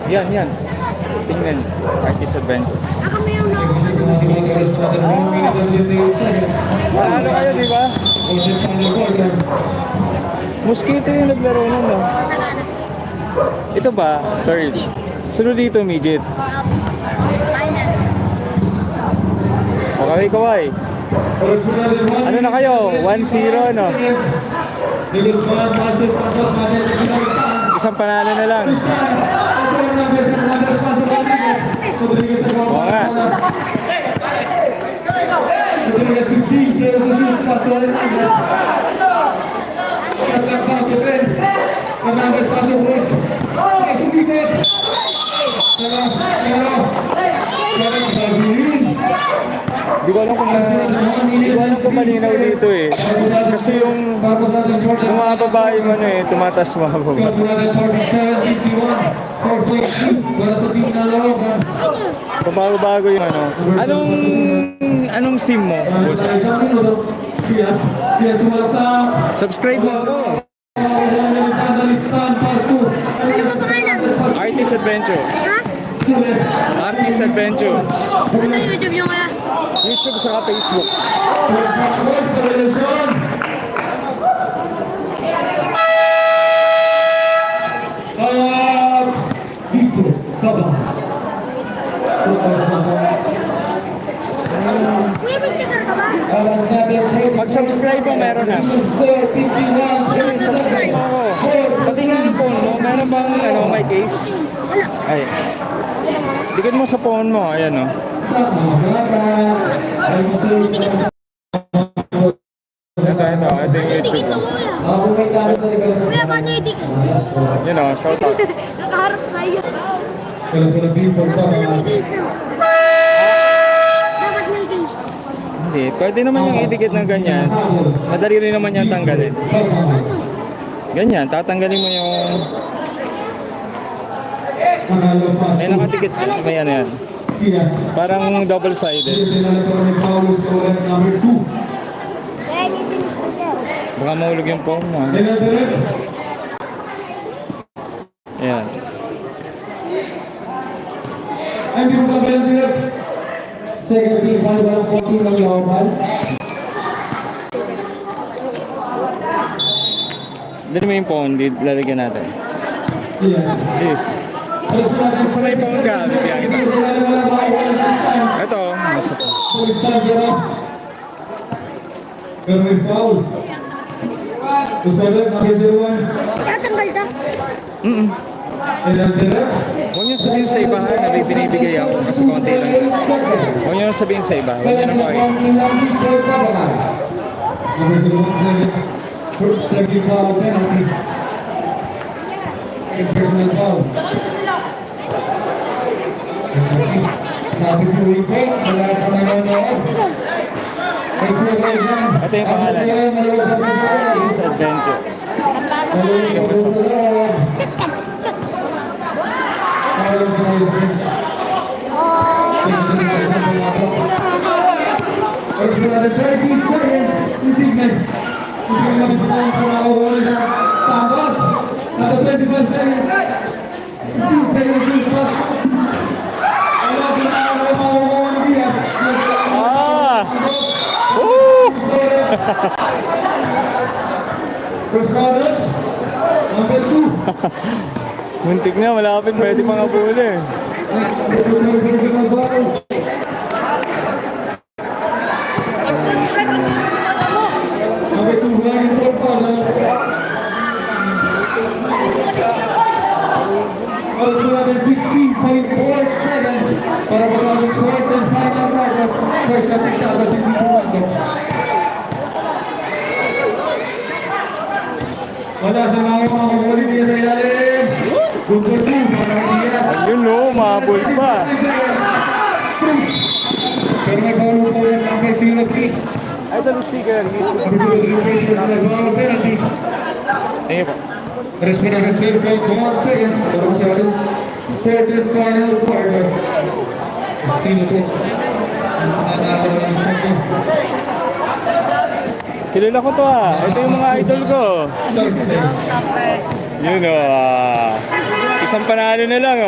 Yan. Tingnan. Artist Adventures. Kami yung no. Ano kayo, di ba? Mosquito yung naglaro nun, no? Sagana. Ito ba? Third. Sunod dito, midget. Finance. Okay, kaway. Ano na kayo? 1-0, no? Isang panalo na lang. Oo nga. Di ko alam kung malinaw dito eh. Kasi yung mga babae mo ano eh, tumatas mga babae. Bago yung ano. Anong SIM mo? Subscribe mo ako. Ano mo pangalan? Artist Adventures. Ha? Artist Adventures. Ano YouTube nyo kaya? YouTube saka Facebook. Kuya, may sticker ka ba? Pag subscribe mo, meron na. Subscribe mo ako. Pati nga yung phone mo, meron bang ano, may case? Wala. Ay. Dikit mo sa phone mo, ayan o. Titikit sa... Ito yung Titikit YouTube. to, kuya. Kuya, paano yung titikit? Yun o, shout out. Nakaharap tayo. Dapat may case na. Dapat may case. Hindi, pwede naman yung idikit ng ganyan. Madali rin naman yan tanggalin. Ganyan, tatanggalin mo yung... May nakatikit, may ano yan. Parang double-sided. Eh, hindi yung sticker. Baka mahulog yung phone mo. Ayan. Dali mo yung phone, lalagyan natin. Yes. Gusto may phone ka, bibigyan kita. Ito, nasa phone. Tatanggal to. Huwag niyo sabihin sa iba ha, na may binibigay ako kasi konti lang. Huwag niyo sabihin sa iba, huwag niyo nang pakita. Ito yung pangalan. Artist Adventures. Ah! Woo! Muntik na, malapit, pwede mga bule. Oras na natin 16.4 seconds para sa ating fourth and final round of first episode si Tito Maso. Wala sa mga kukulit niya sa ilalim. Good for two, mga Diaz. Ayun no, mahabol pa. Cruz. Pero may bonus pa rin ang kay Silati. Ay, ito sticker, YouTube. Ang Silati penalty. Ayun po. Tres para the 12.1 seconds. Pero siya rin. Third and final quarter. Sino to? Ang nasa ng isang Kilala ko to ah. Ito yung mga idol ko. Yun o. Isang panalo na lang oh.